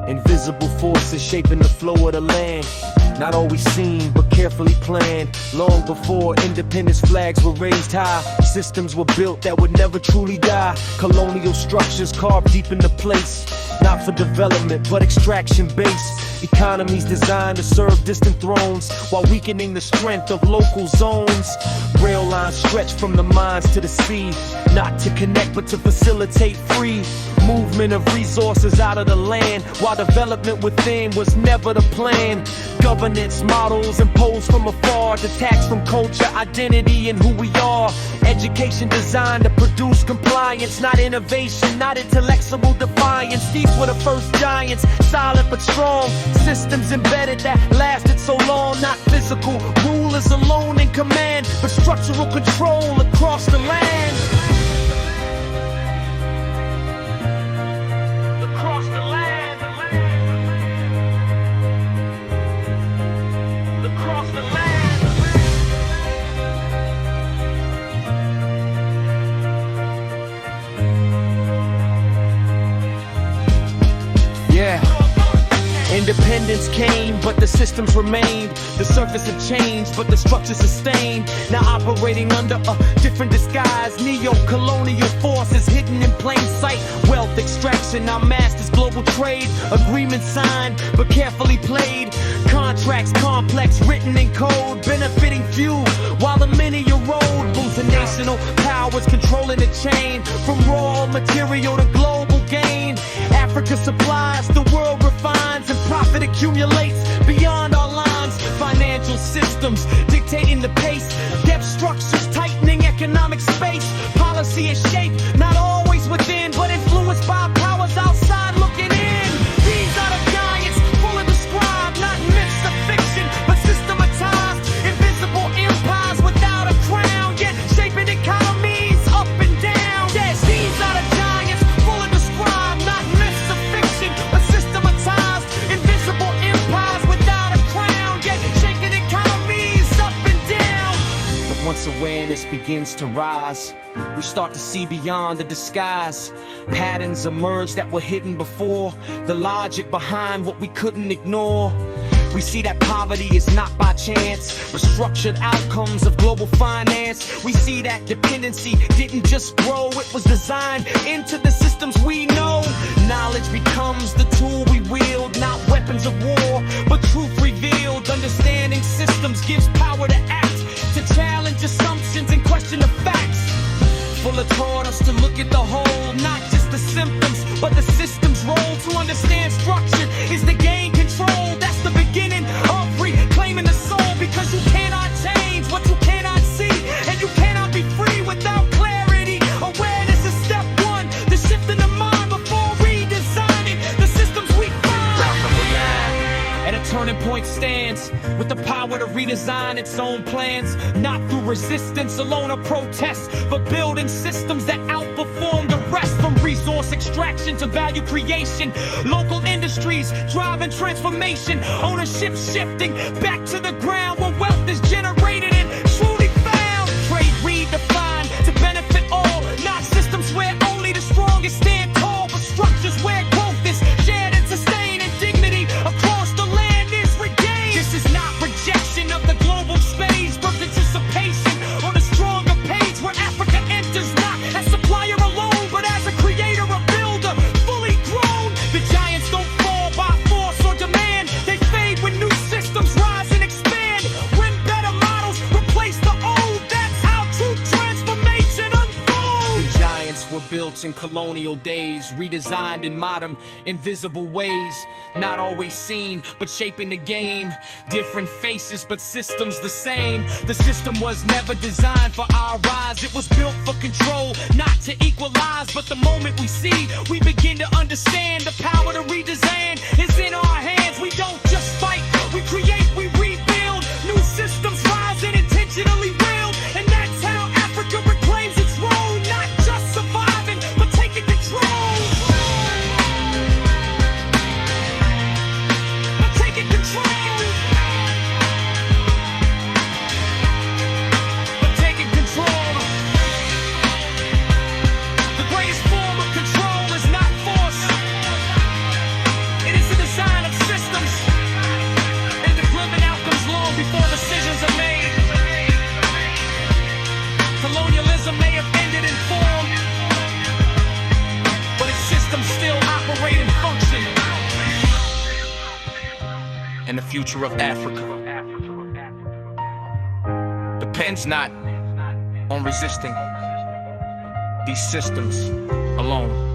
Invisible forces shaping the flow of the land. Not always seen, but carefully planned. Long before independence flags were raised high, systems were built that would never truly die. Colonial structures carved deep into place, not for development, but extraction based. Economies designed to serve distant thrones, while weakening the strength of local zones. Rail lines stretch from the mines to the sea, not to connect but to facilitate free movement of resources out of the land, while development within was never the plan. Governance models imposed from afar, detached from culture, identity, and who we are. Education designed to produce compliance, not innovation, not intellectual defiance. These were the first giants, silent but strong. Systems embedded that lasted so long, not physical rulers alone in command, but structural control across the land. Across the land, across the land. Yeah. Independence came, but the systems remained. The surface had changed, but the structure sustained. Now operating under a different disguise. Neo-colonial forces hidden in plain sight. Wealth extraction, our masters, global trade. Agreements signed, but carefully played. Contracts complex, written in code, benefiting few, while the many erode. Multinational powers controlling the chain, from raw material to global gain. Africa supplies, the world refines, and profit accumulates beyond our lines. Financial systems dictating the pace, debt structures tightening economic space. Policy is shaped, not always within, but influenced by powers outside looking in. These are the giants, full of the scribe, not myths of fiction, but systematized. Invisible empires without a crown, yet shaping economies up and down. Yes, these are the giants, full of the scribe, not myths of fiction, but systematized. Invisible empires without a crown, yet shaping economies up and down. But once awareness begins to rise, we start to see beyond the disguise. Patterns emerge that were hidden before, the logic behind what we couldn't ignore. We see that poverty is not by chance, but structured outcomes of global finance. We see that dependency didn't just grow, it was designed into the systems we know. Knowledge becomes the tool we wield, not weapons of war, but truth revealed. Understanding systems gives power to act, to challenge assumptions and question the facts. Fuller taught us to look at the whole, not just the symptoms, but the system's role. To understand structure is to gain control. That's the beginning of reclaiming the soul, because you cannot change what you cannot see, and you cannot be free without clarity. Awareness is step one, the shift in the mind before redesigning the systems we find. And a turning point stands with the power to redesign its own plans, not through resistance alone or protest, but building systems that outperform the rest. From resource extraction to value creation, local industries driving transformation, ownership shifting back to the ground where wealth is generated and truly found. Trade redefined to benefit all, not systems where only the strongest stand tall, but structures where growth is shared and sustained, and dignity across the land is regained. This is not rejection of the global space, but participation on a stronger page where Africa enters not as supplier alone, but as a creator, a builder, fully grown. The giants don't fall by force or demand, they fade when new systems rise and expand. When better models replace the old, that's how true transformation unfolds. The giants were built in colonial days, redesigned in modern, invisible ways. Not always seen, but shaping the game. Different faces, but systems the same. The system was never designed for our rise. It was built for control, not to equalize. But the moment we see, we begin to understand the power to redesign is in our hands. We don't just fight, we create, we rebuild. New systems rise and intentionally build. And that's how Africa reclaims its role, not just surviving, but taking control. Taking control. But taking control. The greatest form of control is not force. It is a and the future of Africa depends not on resisting these systems alone.